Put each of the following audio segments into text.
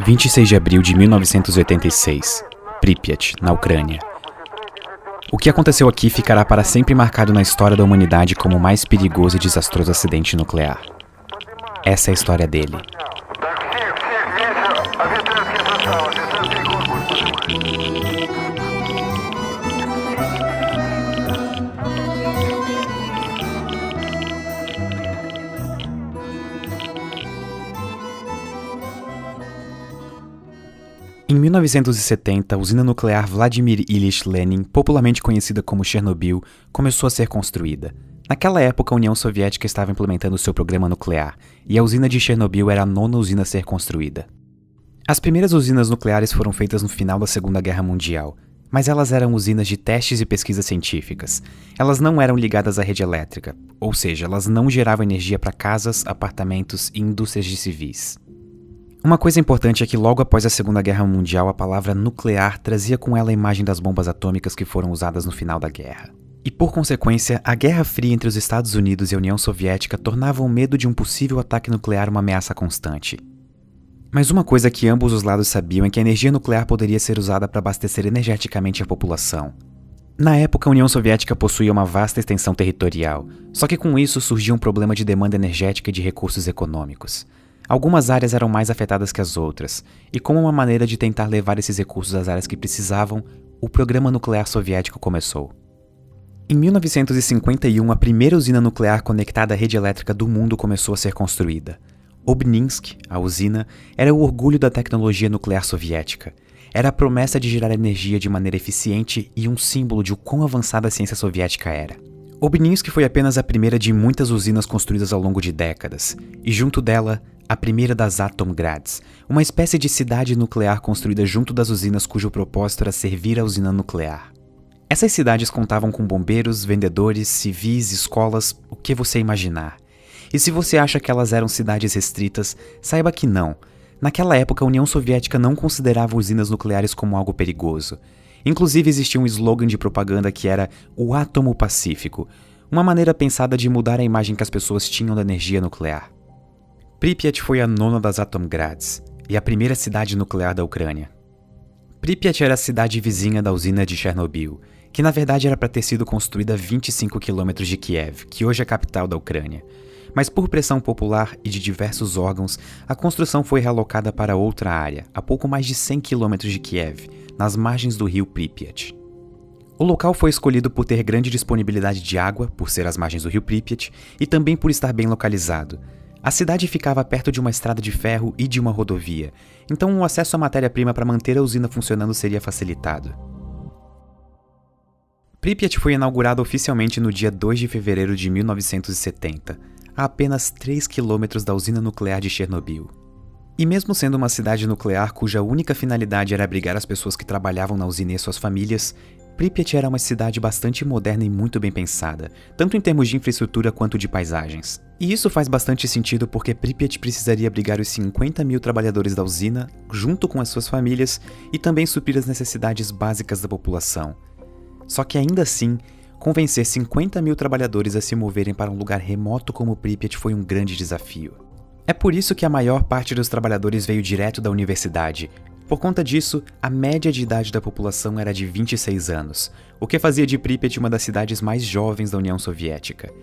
26 de abril de 1986, Pripyat, na Ucrânia. O que aconteceu aqui ficará para sempre marcado na história da humanidade como o mais perigoso e desastroso acidente nuclear. Essa é a história dele. Em 1970, a usina nuclear Vladimir Ilyich Lenin, popularmente conhecida como Chernobyl, começou a ser construída. Naquela época, a União Soviética estava implementando seu programa nuclear, e a usina de Chernobyl era a nona usina a ser construída. As primeiras usinas nucleares foram feitas no final da Segunda Guerra Mundial, mas elas eram usinas de testes e pesquisas científicas. Elas não eram ligadas à rede elétrica, ou seja, elas não geravam energia para casas, apartamentos e indústrias de civis. Uma coisa importante é que logo após a Segunda Guerra Mundial, a palavra nuclear trazia com ela a imagem das bombas atômicas que foram usadas no final da guerra. E por consequência, a Guerra Fria entre os Estados Unidos e a União Soviética tornava o medo de um possível ataque nuclear uma ameaça constante. Mas uma coisa que ambos os lados sabiam é que a energia nuclear poderia ser usada para abastecer energeticamente a população. Na época, a União Soviética possuía uma vasta extensão territorial, só que com isso surgia um problema de demanda energética e de recursos econômicos. Algumas áreas eram mais afetadas que as outras, e como uma maneira de tentar levar esses recursos às áreas que precisavam, o programa nuclear soviético começou. Em 1951, a primeira usina nuclear conectada à rede elétrica do mundo começou a ser construída. Obninsk, a usina, era o orgulho da tecnologia nuclear soviética. Era a promessa de gerar energia de maneira eficiente e um símbolo de o quão avançada a ciência soviética era. Obninsk foi apenas a primeira de muitas usinas construídas ao longo de décadas, e junto dela, a primeira das Atomgrads, uma espécie de cidade nuclear construída junto das usinas cujo propósito era servir a usina nuclear. Essas cidades contavam com bombeiros, vendedores, civis, escolas, o que você imaginar. E se você acha que elas eram cidades restritas, saiba que não. Naquela época, a União Soviética não considerava usinas nucleares como algo perigoso. Inclusive existia um slogan de propaganda que era o átomo pacífico, uma maneira pensada de mudar a imagem que as pessoas tinham da energia nuclear. Pripyat foi a nona das Atomgrads e a primeira cidade nuclear da Ucrânia. Pripyat era a cidade vizinha da usina de Chernobyl, que na verdade era para ter sido construída a 25 km de Kiev, que hoje é a capital da Ucrânia. Mas por pressão popular e de diversos órgãos, a construção foi realocada para outra área, a pouco mais de 100 km de Kiev, nas margens do rio Pripyat. O local foi escolhido por ter grande disponibilidade de água, por ser às margens do rio Pripyat, e também por estar bem localizado. A cidade ficava perto de uma estrada de ferro e de uma rodovia, então o acesso à matéria-prima para manter a usina funcionando seria facilitado. Pripyat foi inaugurada oficialmente no dia 2 de fevereiro de 1970, a apenas 3 quilômetros da usina nuclear de Chernobyl. E mesmo sendo uma cidade nuclear cuja única finalidade era abrigar as pessoas que trabalhavam na usina e suas famílias, Pripyat era uma cidade bastante moderna e muito bem pensada, tanto em termos de infraestrutura quanto de paisagens. E isso faz bastante sentido porque Pripyat precisaria abrigar os 50 mil trabalhadores da usina, junto com as suas famílias, e também suprir as necessidades básicas da população. Só que ainda assim, convencer 50 mil trabalhadores a se moverem para um lugar remoto como Pripyat foi um grande desafio. É por isso que a maior parte dos trabalhadores veio direto da universidade. Por conta disso, a média de idade da população era de 26 anos, o que fazia de Pripyat uma das cidades mais jovens da União Soviética.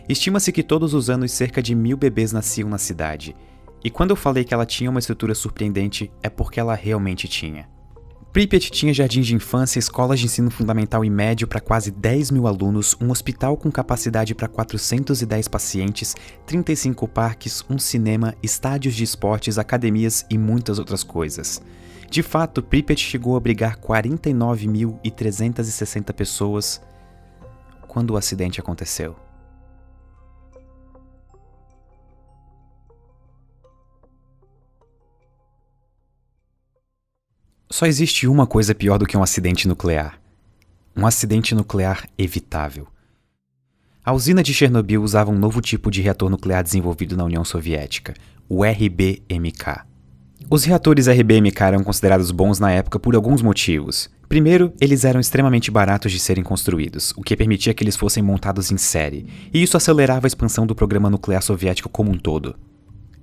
Estima-se que todos os anos cerca de 1000 bebês nasciam na cidade, e quando eu falei que ela tinha uma estrutura surpreendente, é porque ela realmente tinha. Pripyat tinha jardins de infância, escolas de ensino fundamental e médio para quase 10 mil alunos, um hospital com capacidade para 410 pacientes, 35 parques, um cinema, estádios de esportes, academias e muitas outras coisas. De fato, Pripyat chegou a abrigar 49.360 pessoas quando o acidente aconteceu. Só existe uma coisa pior do que um acidente nuclear. Um acidente nuclear evitável. A usina de Chernobyl usava um novo tipo de reator nuclear desenvolvido na União Soviética, o RBMK. Os reatores RBMK eram considerados bons na época por alguns motivos. Primeiro, eles eram extremamente baratos de serem construídos, o que permitia que eles fossem montados em série, e isso acelerava a expansão do programa nuclear soviético como um todo.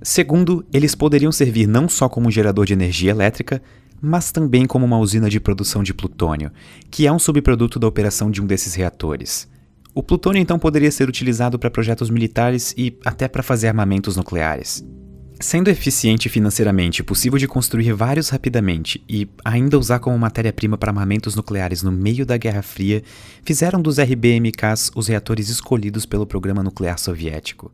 Segundo, eles poderiam servir não só como gerador de energia elétrica, mas também como uma usina de produção de plutônio, que é um subproduto da operação de um desses reatores. O plutônio então poderia ser utilizado para projetos militares e até para fazer armamentos nucleares. Sendo eficiente financeiramente, possível de construir vários rapidamente e ainda usar como matéria-prima para armamentos nucleares no meio da Guerra Fria, fizeram dos RBMKs os reatores escolhidos pelo programa nuclear soviético.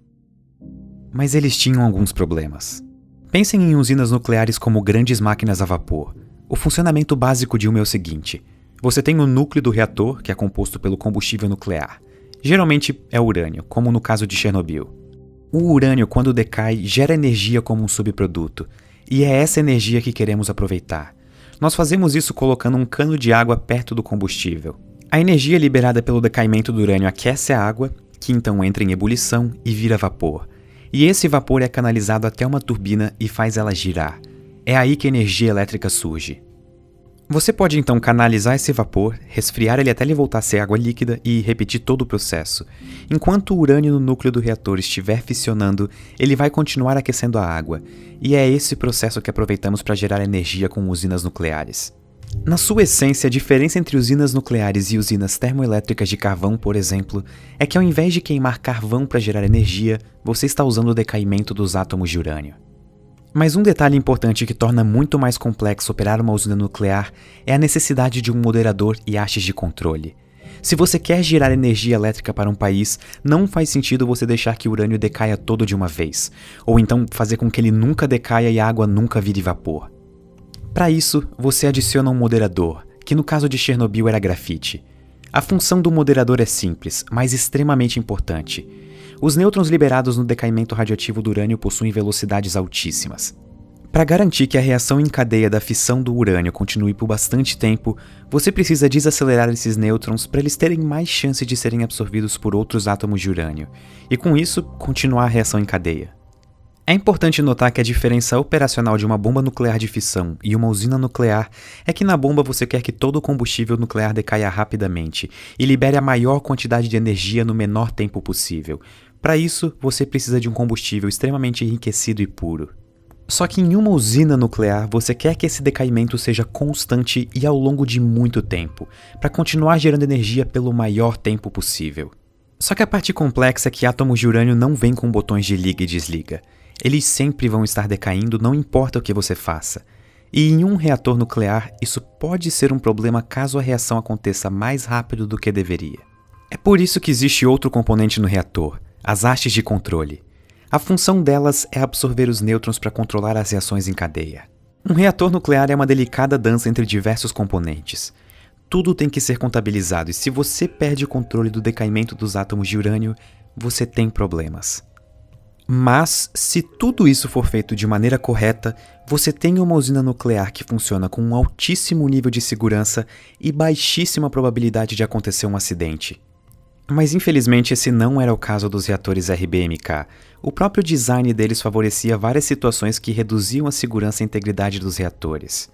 Mas eles tinham alguns problemas. Pensem em usinas nucleares como grandes máquinas a vapor. O funcionamento básico de uma é o seguinte: você tem o núcleo do reator, que é composto pelo combustível nuclear. Geralmente é urânio, como no caso de Chernobyl. O urânio, quando decai, gera energia como um subproduto, e é essa energia que queremos aproveitar. Nós fazemos isso colocando um cano de água perto do combustível. A energia liberada pelo decaimento do urânio aquece a água, que então entra em ebulição e vira vapor. E esse vapor é canalizado até uma turbina e faz ela girar. É aí que a energia elétrica surge. Você pode então canalizar esse vapor, resfriar ele até ele voltar a ser água líquida e repetir todo o processo. Enquanto o urânio no núcleo do reator estiver fissionando, ele vai continuar aquecendo a água, e é esse processo que aproveitamos para gerar energia com usinas nucleares. Na sua essência, a diferença entre usinas nucleares e usinas termoelétricas de carvão, por exemplo, é que ao invés de queimar carvão para gerar energia, você está usando o decaimento dos átomos de urânio. Mas um detalhe importante que torna muito mais complexo operar uma usina nuclear é a necessidade de um moderador e hastes de controle. Se você quer gerar energia elétrica para um país, não faz sentido você deixar que o urânio decaia todo de uma vez, ou então fazer com que ele nunca decaia e a água nunca vire vapor. Para isso, você adiciona um moderador, que no caso de Chernobyl era grafite. A função do moderador é simples, mas extremamente importante. Os nêutrons liberados no decaimento radioativo do urânio possuem velocidades altíssimas. Para garantir que a reação em cadeia da fissão do urânio continue por bastante tempo, você precisa desacelerar esses nêutrons para eles terem mais chance de serem absorvidos por outros átomos de urânio, e com isso, continuar a reação em cadeia. É importante notar que a diferença operacional de uma bomba nuclear de fissão e uma usina nuclear é que na bomba você quer que todo o combustível nuclear decaia rapidamente e libere a maior quantidade de energia no menor tempo possível. Para isso, você precisa de um combustível extremamente enriquecido e puro. Só que em uma usina nuclear, você quer que esse decaimento seja constante e ao longo de muito tempo, para continuar gerando energia pelo maior tempo possível. Só que a parte complexa é que átomos de urânio não vêm com botões de liga e desliga. Eles sempre vão estar decaindo, não importa o que você faça. E em um reator nuclear, isso pode ser um problema caso a reação aconteça mais rápido do que deveria. É por isso que existe outro componente no reator, as hastes de controle. A função delas é absorver os nêutrons para controlar as reações em cadeia. Um reator nuclear é uma delicada dança entre diversos componentes. Tudo tem que ser contabilizado e se você perde o controle do decaimento dos átomos de urânio, você tem problemas. Mas, se tudo isso for feito de maneira correta, você tem uma usina nuclear que funciona com um altíssimo nível de segurança e baixíssima probabilidade de acontecer um acidente. Mas infelizmente esse não era o caso dos reatores RBMK. O próprio design deles favorecia várias situações que reduziam a segurança e integridade dos reatores.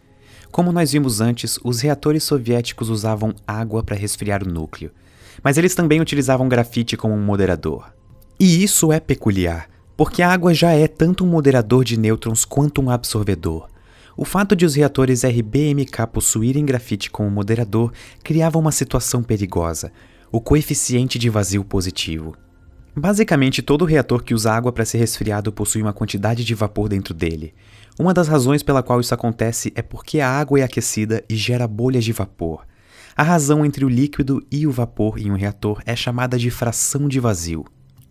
Como nós vimos antes, os reatores soviéticos usavam água para resfriar o núcleo, mas eles também utilizavam grafite como um moderador. E isso é peculiar, porque a água já é tanto um moderador de nêutrons quanto um absorvedor. O fato de os reatores RBMK possuírem grafite como moderador criava uma situação perigosa, o coeficiente de vazio positivo. Basicamente, todo reator que usa água para ser resfriado possui uma quantidade de vapor dentro dele. Uma das razões pela qual isso acontece é porque a água é aquecida e gera bolhas de vapor. A razão entre o líquido e o vapor em um reator é chamada de fração de vazio.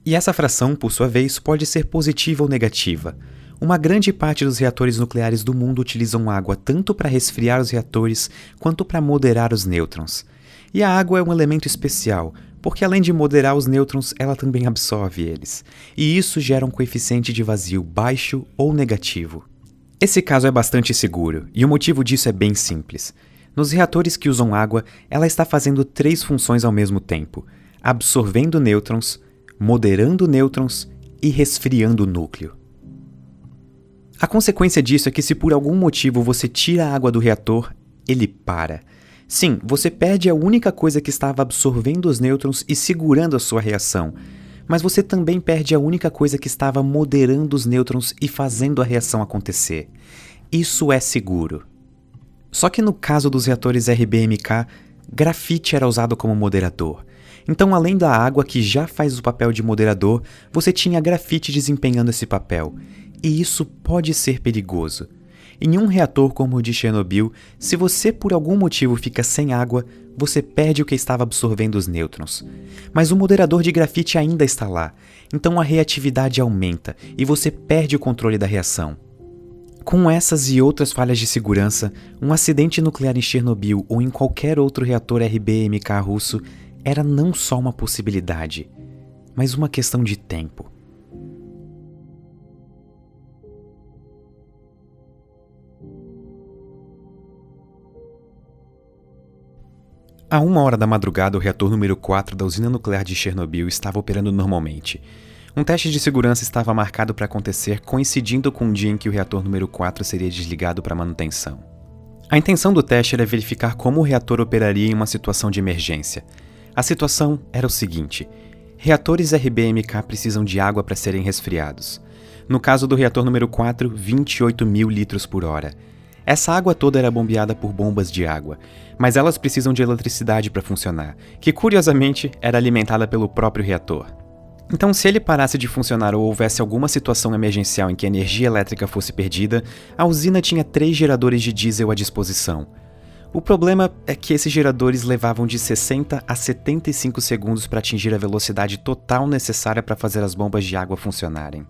E essa fração, por sua vez, pode ser positiva ou negativa. Uma grande parte dos reatores nucleares do mundo utilizam água tanto para resfriar os reatores quanto para moderar os nêutrons. E a água é um elemento especial, porque além de moderar os nêutrons, ela também absorve eles. E isso gera um coeficiente de vazio baixo ou negativo. Esse caso é bastante seguro, e o motivo disso é bem simples. Nos reatores que usam água, ela está fazendo 3 funções ao mesmo tempo: absorvendo nêutrons, moderando nêutrons e resfriando o núcleo. A consequência disso é que se por algum motivo você tira a água do reator, ele para. Sim, você perde a única coisa que estava absorvendo os nêutrons e segurando a sua reação. Mas você também perde a única coisa que estava moderando os nêutrons e fazendo a reação acontecer. Isso é seguro. Só que no caso dos reatores RBMK, grafite era usado como moderador. Então, além da água que já faz o papel de moderador, você tinha grafite desempenhando esse papel. E isso pode ser perigoso. Em um reator como o de Chernobyl, se você por algum motivo fica sem água, você perde o que estava absorvendo os nêutrons. Mas o moderador de grafite ainda está lá, então a reatividade aumenta e você perde o controle da reação. Com essas e outras falhas de segurança, um acidente nuclear em Chernobyl ou em qualquer outro reator RBMK russo era não só uma possibilidade, mas uma questão de tempo. À 1h da madrugada, o reator número 4 da usina nuclear de Chernobyl estava operando normalmente. Um teste de segurança estava marcado para acontecer, coincidindo com o dia em que o reator número 4 seria desligado para manutenção. A intenção do teste era verificar como o reator operaria em uma situação de emergência. A situação era o seguinte: reatores RBMK precisam de água para serem resfriados. No caso do reator número 4, 28 mil litros por hora. Essa água toda era bombeada por bombas de água, mas elas precisam de eletricidade para funcionar, que curiosamente era alimentada pelo próprio reator. Então, se ele parasse de funcionar ou houvesse alguma situação emergencial em que a energia elétrica fosse perdida, a usina tinha 3 geradores de diesel à disposição. O problema é que esses geradores levavam de 60 a 75 segundos para atingir a velocidade total necessária para fazer as bombas de água funcionarem.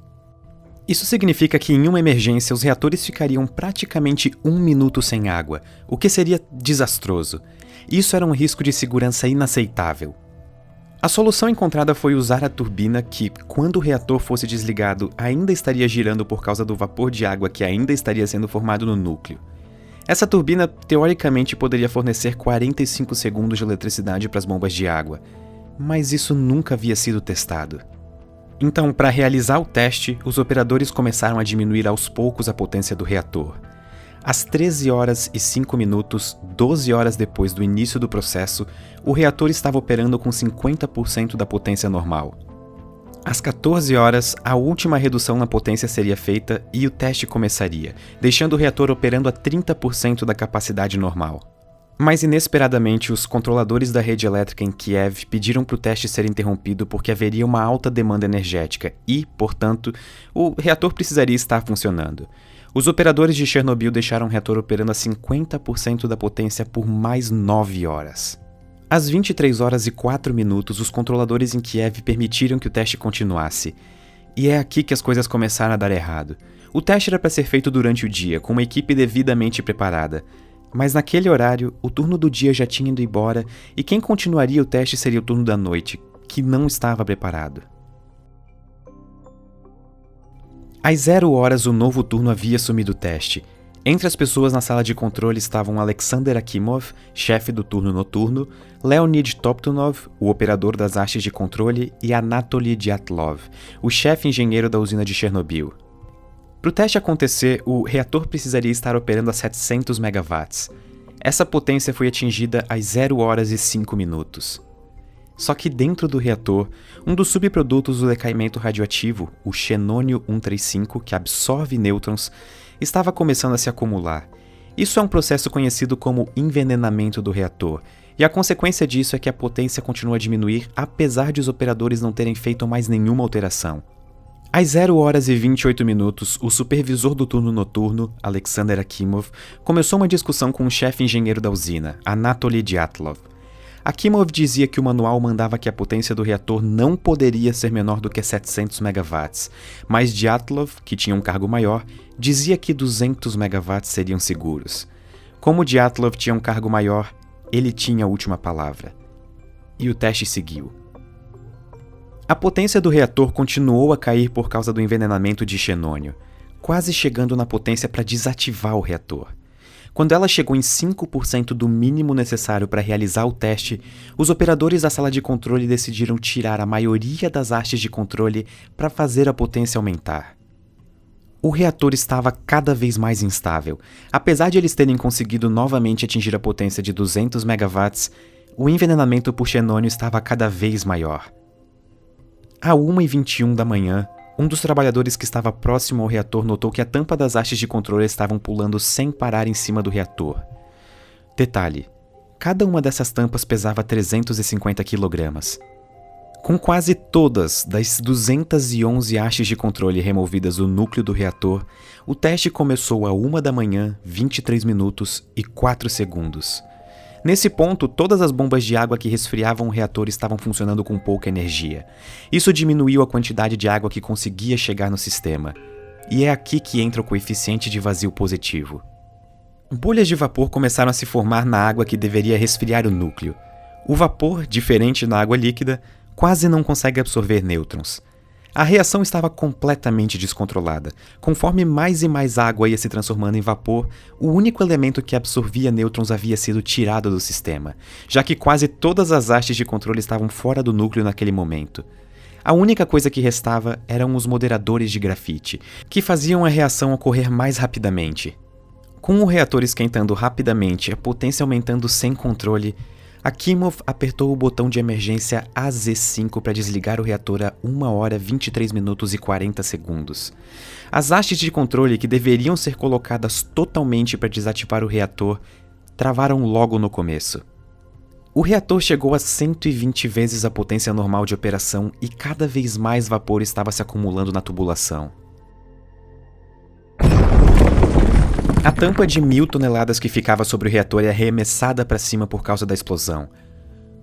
Isso significa que em uma emergência os reatores ficariam praticamente 1 minuto sem água, o que seria desastroso. Isso era um risco de segurança inaceitável. A solução encontrada foi usar a turbina que, quando o reator fosse desligado, ainda estaria girando por causa do vapor de água que ainda estaria sendo formado no núcleo. Essa turbina, teoricamente, poderia fornecer 45 segundos de eletricidade para as bombas de água, mas isso nunca havia sido testado. Então, para realizar o teste, os operadores começaram a diminuir aos poucos a potência do reator. Às 13h05, 12 horas depois do início do processo, o reator estava operando com 50% da potência normal. Às 14 horas, a última redução na potência seria feita e o teste começaria, deixando o reator operando a 30% da capacidade normal. Mas inesperadamente, os controladores da rede elétrica em Kiev pediram para o teste ser interrompido porque haveria uma alta demanda energética e, portanto, o reator precisaria estar funcionando. Os operadores de Chernobyl deixaram o reator operando a 50% da potência por mais 9 horas. Às 23h04, os controladores em Kiev permitiram que o teste continuasse. E é aqui que as coisas começaram a dar errado. O teste era para ser feito durante o dia, com uma equipe devidamente preparada. Mas naquele horário, o turno do dia já tinha ido embora e quem continuaria o teste seria o turno da noite, que não estava preparado. Às 0 horas, o novo turno havia assumido o teste. Entre as pessoas na sala de controle estavam Alexander Akimov, chefe do turno noturno, Leonid Toptunov, o operador das hastes de controle, e Anatoly Dyatlov, o chefe engenheiro da usina de Chernobyl. Para o teste acontecer, o reator precisaria estar operando a 700 MW. Essa potência foi atingida às 0h05. Só que dentro do reator, um dos subprodutos do decaimento radioativo, o xenônio-135, que absorve nêutrons, estava começando a se acumular. Isso é um processo conhecido como envenenamento do reator, e a consequência disso é que a potência continua a diminuir apesar de os operadores não terem feito mais nenhuma alteração. Às 0h28, o supervisor do turno noturno, Alexander Akimov, começou uma discussão com o chefe engenheiro da usina, Anatoly Dyatlov. Akimov dizia que o manual mandava que a potência do reator não poderia ser menor do que 700 MW, mas Dyatlov, que tinha um cargo maior, dizia que 200 MW seriam seguros. Como Dyatlov tinha um cargo maior, ele tinha a última palavra. E o teste seguiu. A potência do reator continuou a cair por causa do envenenamento de xenônio, quase chegando na potência para desativar o reator. Quando ela chegou em 5% do mínimo necessário para realizar o teste, os operadores da sala de controle decidiram tirar a maioria das hastes de controle para fazer a potência aumentar. O reator estava cada vez mais instável. Apesar de eles terem conseguido novamente atingir a potência de 200 MW, o envenenamento por xenônio estava cada vez maior. À 1h21 da manhã, um dos trabalhadores que estava próximo ao reator notou que a tampa das hastes de controle estavam pulando sem parar em cima do reator. Detalhe: cada uma dessas tampas pesava 350 kg. Com quase todas das 211 hastes de controle removidas do núcleo do reator, o teste começou à 1 da manhã, 23 minutos e 4 segundos. Nesse ponto, todas as bombas de água que resfriavam o reator estavam funcionando com pouca energia. Isso diminuiu a quantidade de água que conseguia chegar no sistema. E é aqui que entra o coeficiente de vazio positivo. Bolhas de vapor começaram a se formar na água que deveria resfriar o núcleo. O vapor, diferente da água líquida, quase não consegue absorver nêutrons. A reação estava completamente descontrolada. Conforme mais e mais água ia se transformando em vapor, o único elemento que absorvia nêutrons havia sido tirado do sistema, já que quase todas as hastes de controle estavam fora do núcleo naquele momento. A única coisa que restava eram os moderadores de grafite, que faziam a reação ocorrer mais rapidamente. Com o reator esquentando rapidamente e a potência aumentando sem controle, Akimov apertou o botão de emergência AZ5 para desligar o reator a 1 hora 23 minutos e 40 segundos. As hastes de controle que deveriam ser colocadas totalmente para desativar o reator travaram logo no começo. O reator chegou a 120 vezes a potência normal de operação e cada vez mais vapor estava se acumulando na tubulação. A tampa de 1000 toneladas que ficava sobre o reator é arremessada para cima por causa da explosão.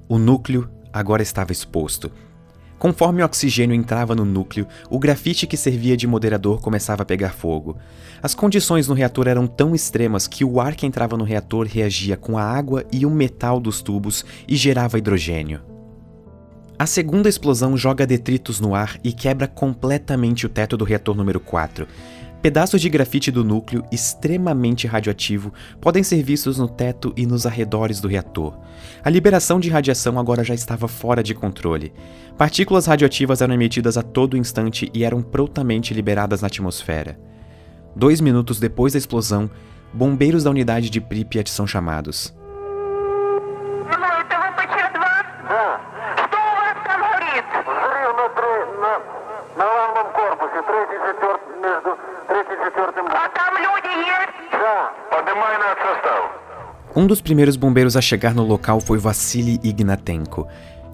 O núcleo agora estava exposto. Conforme o oxigênio entrava no núcleo, o grafite que servia de moderador começava a pegar fogo. As condições no reator eram tão extremas que o ar que entrava no reator reagia com a água e o metal dos tubos e gerava hidrogênio. A segunda explosão joga detritos no ar e quebra completamente o teto do reator número 4. Pedaços de grafite do núcleo, extremamente radioativo, podem ser vistos no teto e nos arredores do reator. A liberação de radiação agora já estava fora de controle. Partículas radioativas eram emitidas a todo instante e eram prontamente liberadas na atmosfera. 2 minutos depois da explosão, bombeiros da unidade de Pripyat são chamados. Um dos primeiros bombeiros a chegar no local foi Vassily Ignatenko.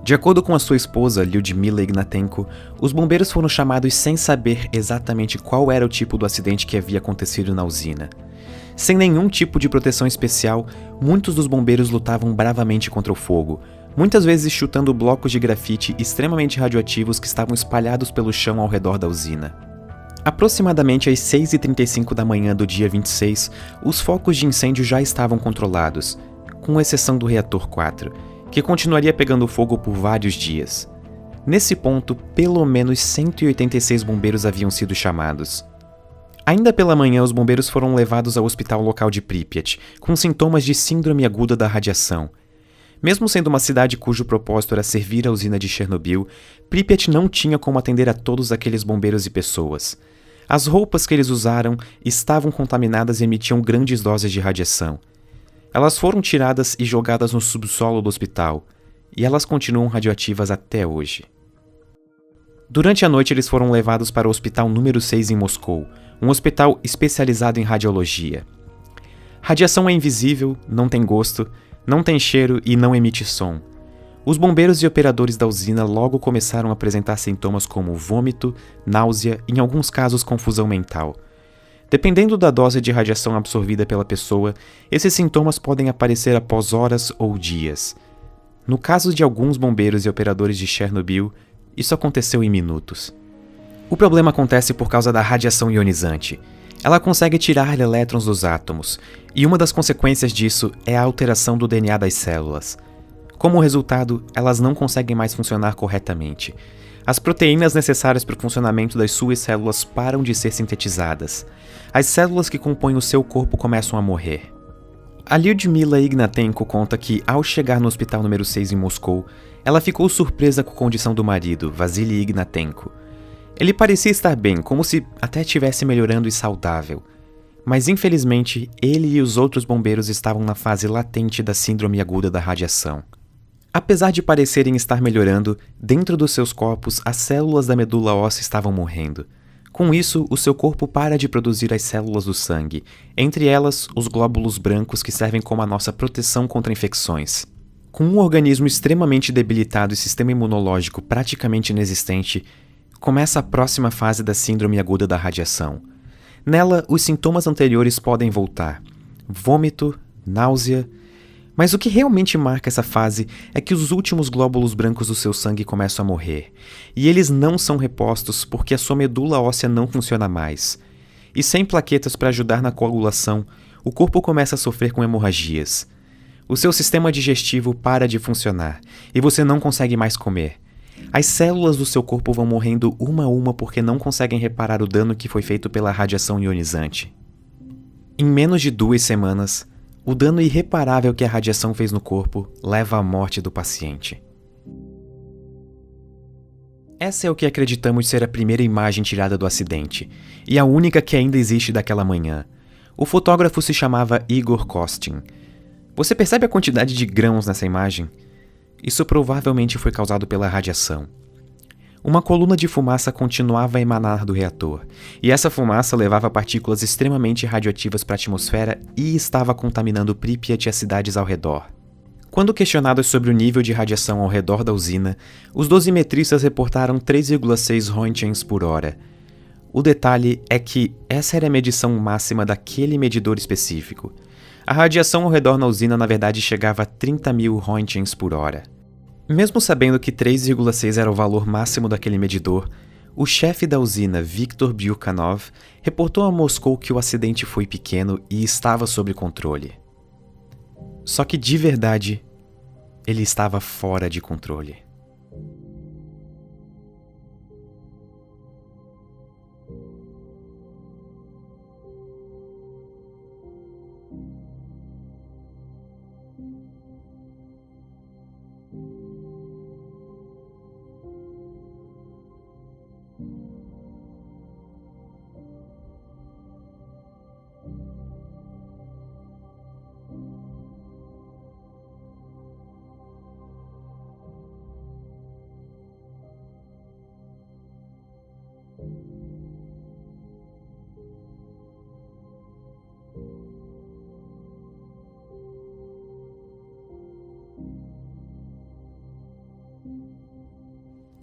De acordo com a sua esposa, Lyudmila Ignatenko, os bombeiros foram chamados sem saber exatamente qual era o tipo do acidente que havia acontecido na usina. Sem nenhum tipo de proteção especial, muitos dos bombeiros lutavam bravamente contra o fogo, muitas vezes chutando blocos de grafite extremamente radioativos que estavam espalhados pelo chão ao redor da usina. Aproximadamente às 6h35 da manhã do dia 26, os focos de incêndio já estavam controlados, com exceção do reator 4, que continuaria pegando fogo por vários dias. Nesse ponto, pelo menos 186 bombeiros haviam sido chamados. Ainda pela manhã, os bombeiros foram levados ao hospital local de Pripyat, com sintomas de síndrome aguda da radiação. Mesmo sendo uma cidade cujo propósito era servir a usina de Chernobyl, Pripyat não tinha como atender a todos aqueles bombeiros e pessoas. As roupas que eles usaram estavam contaminadas e emitiam grandes doses de radiação. Elas foram tiradas e jogadas no subsolo do hospital, e elas continuam radioativas até hoje. Durante a noite, eles foram levados para o Hospital número 6 em Moscou, um hospital especializado em radiologia. Radiação é invisível, não tem gosto, não tem cheiro e não emite som. Os bombeiros e operadores da usina logo começaram a apresentar sintomas como vômito, náusea e, em alguns casos, confusão mental. Dependendo da dose de radiação absorvida pela pessoa, esses sintomas podem aparecer após horas ou dias. No caso de alguns bombeiros e operadores de Chernobyl, isso aconteceu em minutos. O problema acontece por causa da radiação ionizante. Ela consegue tirar elétrons dos átomos, e uma das consequências disso é a alteração do DNA das células. Como resultado, elas não conseguem mais funcionar corretamente. As proteínas necessárias para o funcionamento das suas células param de ser sintetizadas. As células que compõem o seu corpo começam a morrer. A Lyudmila Ignatenko conta que, ao chegar no hospital número 6 em Moscou, ela ficou surpresa com a condição do marido, Vassily Ignatenko. Ele parecia estar bem, como se até estivesse melhorando e saudável. Mas infelizmente, ele e os outros bombeiros estavam na fase latente da síndrome aguda da radiação. Apesar de parecerem estar melhorando, dentro dos seus corpos as células da medula óssea estavam morrendo. Com isso, o seu corpo para de produzir as células do sangue, entre elas os glóbulos brancos que servem como a nossa proteção contra infecções. Com um organismo extremamente debilitado e sistema imunológico praticamente inexistente, começa a próxima fase da síndrome aguda da radiação. Nela, os sintomas anteriores podem voltar: vômito, náusea. Mas o que realmente marca essa fase é que os últimos glóbulos brancos do seu sangue começam a morrer, e eles não são repostos porque a sua medula óssea não funciona mais. E sem plaquetas para ajudar na coagulação, o corpo começa a sofrer com hemorragias. O seu sistema digestivo para de funcionar, e você não consegue mais comer. As células do seu corpo vão morrendo uma a uma porque não conseguem reparar o dano que foi feito pela radiação ionizante. Em menos de 2 semanas, o dano irreparável que a radiação fez no corpo leva à morte do paciente. Essa é o que acreditamos ser a primeira imagem tirada do acidente, e a única que ainda existe daquela manhã. O fotógrafo se chamava Igor Kostin. Você percebe a quantidade de grãos nessa imagem? Isso provavelmente foi causado pela radiação. Uma coluna de fumaça continuava a emanar do reator, e essa fumaça levava partículas extremamente radioativas para a atmosfera e estava contaminando Pripyat e as cidades ao redor. Quando questionados sobre o nível de radiação ao redor da usina, os dosimetristas reportaram 3,6 Roentgens por hora. O detalhe é que essa era a medição máxima daquele medidor específico. A radiação ao redor na usina na verdade chegava a 30.000 Roentgens por hora. Mesmo sabendo que 3,6 era o valor máximo daquele medidor, o chefe da usina, Viktor Byukhanov, reportou a Moscou que o acidente foi pequeno e estava sob controle. Só que, de verdade, ele estava fora de controle.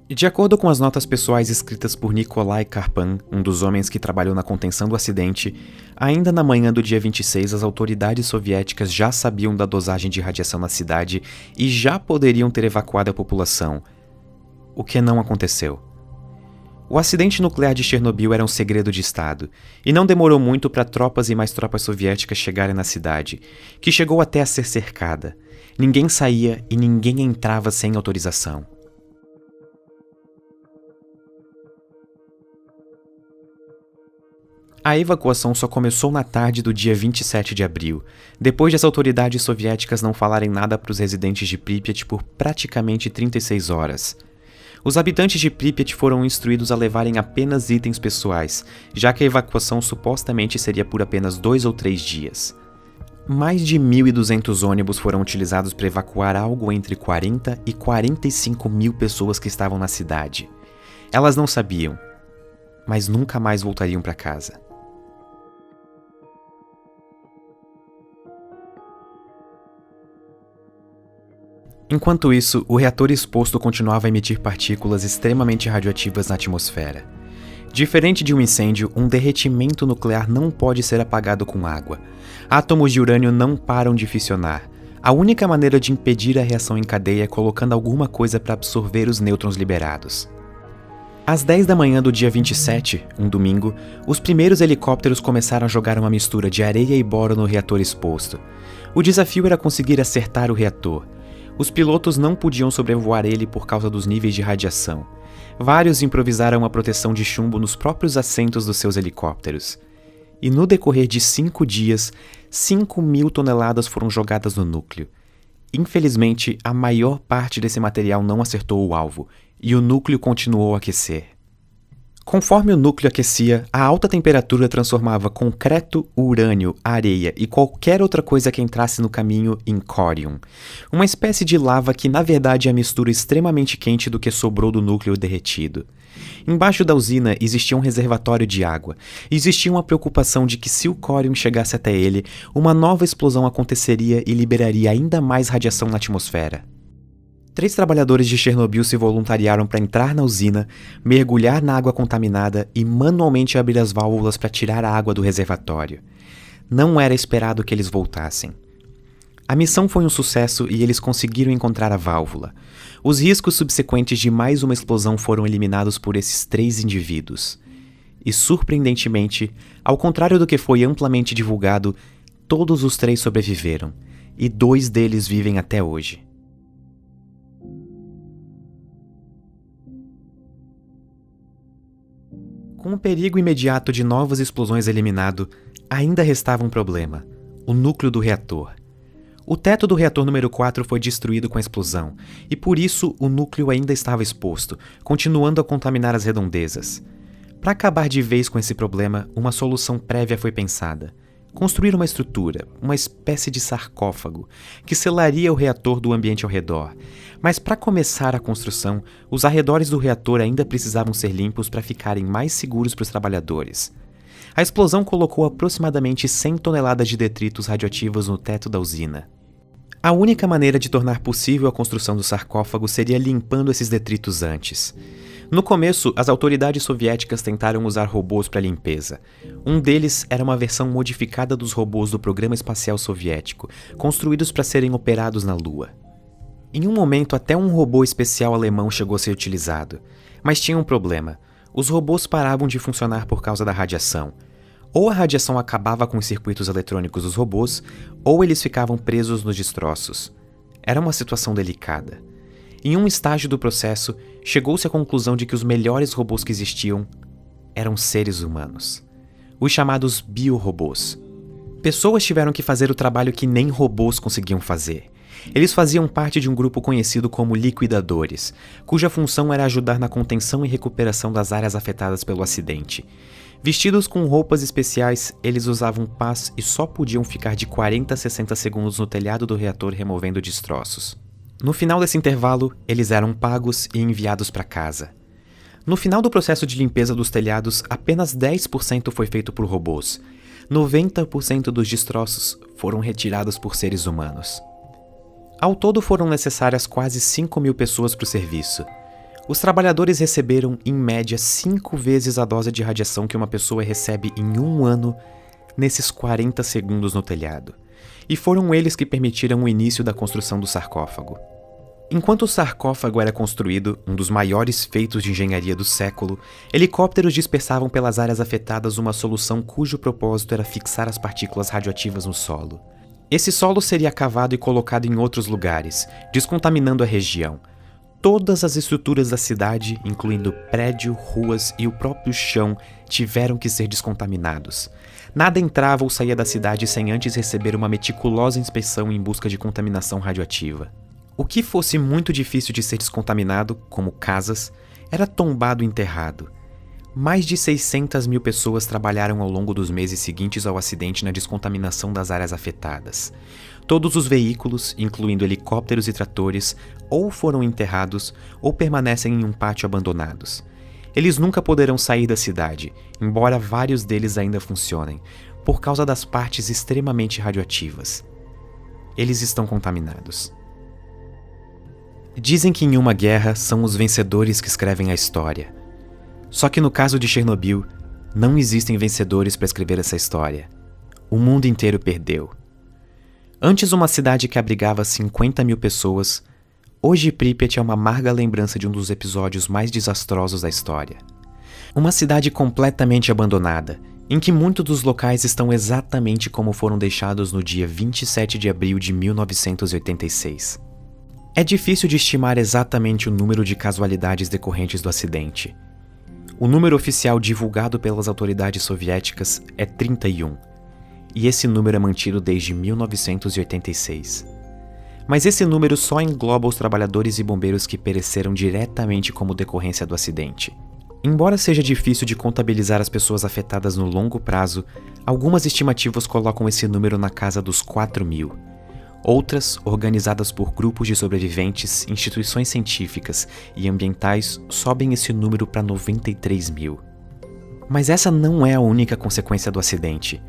De acordo com as notas pessoais escritas por Nikolai Karpan, um dos homens que trabalhou na contenção do acidente, ainda na manhã do dia 26 as autoridades soviéticas já sabiam da dosagem de radiação na cidade e já poderiam ter evacuado a população. O que não aconteceu. O acidente nuclear de Chernobyl era um segredo de Estado, e não demorou muito para tropas e mais tropas soviéticas chegarem na cidade, que chegou até a ser cercada. Ninguém saía e ninguém entrava sem autorização. A evacuação só começou na tarde do dia 27 de abril, depois de as autoridades soviéticas não falarem nada para os residentes de Pripyat por praticamente 36 horas. Os habitantes de Pripyat foram instruídos a levarem apenas itens pessoais, já que a evacuação supostamente seria por apenas 2 ou 3 dias. Mais de 1.200 ônibus foram utilizados para evacuar algo entre 40 e 45 mil pessoas que estavam na cidade. Elas não sabiam, mas nunca mais voltariam para casa. Enquanto isso, o reator exposto continuava a emitir partículas extremamente radioativas na atmosfera. Diferente de um incêndio, um derretimento nuclear não pode ser apagado com água. Átomos de urânio não param de fissionar. A única maneira de impedir a reação em cadeia é colocando alguma coisa para absorver os nêutrons liberados. Às 10 da manhã do dia 27, um domingo, os primeiros helicópteros começaram a jogar uma mistura de areia e boro no reator exposto. O desafio era conseguir acertar o reator. Os pilotos não podiam sobrevoar ele por causa dos níveis de radiação. Vários improvisaram uma proteção de chumbo nos próprios assentos dos seus helicópteros. E no decorrer de 5 dias, 5.000 toneladas foram jogadas no núcleo. Infelizmente, a maior parte desse material não acertou o alvo, e o núcleo continuou a aquecer. Conforme o núcleo aquecia, a alta temperatura transformava concreto, urânio, areia e qualquer outra coisa que entrasse no caminho em córium, uma espécie de lava que na verdade é a mistura extremamente quente do que sobrou do núcleo derretido. Embaixo da usina existia um reservatório de água, e existia uma preocupação de que se o córium chegasse até ele, uma nova explosão aconteceria e liberaria ainda mais radiação na atmosfera. 3 trabalhadores de Chernobyl se voluntariaram para entrar na usina, mergulhar na água contaminada e manualmente abrir as válvulas para tirar a água do reservatório. Não era esperado que eles voltassem. A missão foi um sucesso e eles conseguiram encontrar a válvula. Os riscos subsequentes de mais uma explosão foram eliminados por esses 3 indivíduos. E, surpreendentemente, ao contrário do que foi amplamente divulgado, todos os 3 sobreviveram, e 2 deles vivem até hoje. Com o perigo imediato de novas explosões eliminado, ainda restava um problema: o núcleo do reator. O teto do reator número 4 foi destruído com a explosão, e por isso o núcleo ainda estava exposto, continuando a contaminar as redondezas. Para acabar de vez com esse problema, uma solução prévia foi pensada: construir uma estrutura, uma espécie de sarcófago, que selaria o reator do ambiente ao redor. Mas para começar a construção, os arredores do reator ainda precisavam ser limpos para ficarem mais seguros para os trabalhadores. A explosão colocou aproximadamente 100 toneladas de detritos radioativos no teto da usina. A única maneira de tornar possível a construção do sarcófago seria limpando esses detritos antes. No começo, as autoridades soviéticas tentaram usar robôs para limpeza. Um deles era uma versão modificada dos robôs do programa espacial soviético, construídos para serem operados na Lua. Em um momento, até um robô especial alemão chegou a ser utilizado. Mas tinha um problema: os robôs paravam de funcionar por causa da radiação. Ou a radiação acabava com os circuitos eletrônicos dos robôs, ou eles ficavam presos nos destroços. Era uma situação delicada. Em um estágio do processo, chegou-se à conclusão de que os melhores robôs que existiam eram seres humanos. Os chamados biorobôs. Pessoas tiveram que fazer o trabalho que nem robôs conseguiam fazer. Eles faziam parte de um grupo conhecido como liquidadores, cuja função era ajudar na contenção e recuperação das áreas afetadas pelo acidente. Vestidos com roupas especiais, eles usavam pás e só podiam ficar de 40 a 60 segundos no telhado do reator removendo destroços. No final desse intervalo, eles eram pagos e enviados para casa. No final do processo de limpeza dos telhados, apenas 10% foi feito por robôs. 90% dos destroços foram retirados por seres humanos. Ao todo foram necessárias quase 5.000 pessoas para o serviço. Os trabalhadores receberam, em média, 5 vezes a dose de radiação que uma pessoa recebe em um ano nesses 40 segundos no telhado. E foram eles que permitiram o início da construção do sarcófago. Enquanto o sarcófago era construído, um dos maiores feitos de engenharia do século, helicópteros dispersavam pelas áreas afetadas uma solução cujo propósito era fixar as partículas radioativas no solo. Esse solo seria cavado e colocado em outros lugares, descontaminando a região. Todas as estruturas da cidade, incluindo prédio, ruas e o próprio chão, tiveram que ser descontaminados. Nada entrava ou saía da cidade sem antes receber uma meticulosa inspeção em busca de contaminação radioativa. O que fosse muito difícil de ser descontaminado, como casas, era tombado e enterrado. Mais de 600.000 pessoas trabalharam ao longo dos meses seguintes ao acidente na descontaminação das áreas afetadas. Todos os veículos, incluindo helicópteros e tratores, ou foram enterrados ou permanecem em um pátio abandonados. Eles nunca poderão sair da cidade, embora vários deles ainda funcionem, por causa das partes extremamente radioativas. Eles estão contaminados. Dizem que em uma guerra são os vencedores que escrevem a história. Só que no caso de Chernobyl, não existem vencedores para escrever essa história. O mundo inteiro perdeu. Antes uma cidade que abrigava 50.000 pessoas, hoje Pripyat é uma amarga lembrança de um dos episódios mais desastrosos da história. Uma cidade completamente abandonada, em que muitos dos locais estão exatamente como foram deixados no dia 27 de abril de 1986. É difícil de estimar exatamente o número de casualidades decorrentes do acidente. O número oficial divulgado pelas autoridades soviéticas é 31, e esse número é mantido desde 1986. Mas esse número só engloba os trabalhadores e bombeiros que pereceram diretamente como decorrência do acidente. Embora seja difícil de contabilizar as pessoas afetadas no longo prazo, algumas estimativas colocam esse número na casa dos 4.000. Outras, organizadas por grupos de sobreviventes, instituições científicas e ambientais, sobem esse número para 93.000. Mas essa não é a única consequência do acidente.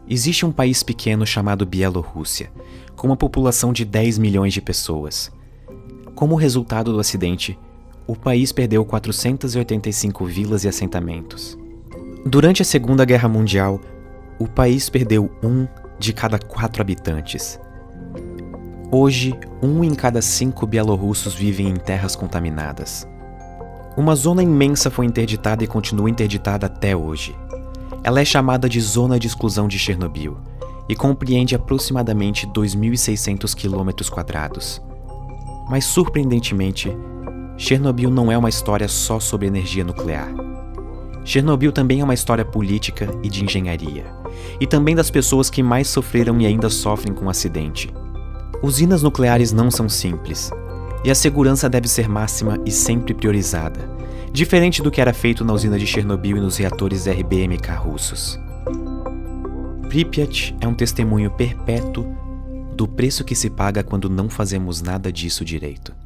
Existe um país pequeno chamado Bielorrússia, com uma população de 10 milhões de pessoas. Como resultado do acidente, o país perdeu 485 vilas e assentamentos. Durante a Segunda Guerra Mundial, o país perdeu 1 de cada 4 habitantes. Hoje, 1 em cada 5 bielorrussos vivem em terras contaminadas. Uma zona imensa foi interditada e continua interditada até hoje. Ela é chamada de Zona de Exclusão de Chernobyl e compreende aproximadamente 2.600 km². Mas, surpreendentemente, Chernobyl não é uma história só sobre energia nuclear. Chernobyl também é uma história política e de engenharia, e também das pessoas que mais sofreram e ainda sofrem com o acidente. Usinas nucleares não são simples, e a segurança deve ser máxima e sempre priorizada, diferente do que era feito na usina de Chernobyl e nos reatores RBMK russos. Pripyat é um testemunho perpétuo do preço que se paga quando não fazemos nada disso direito.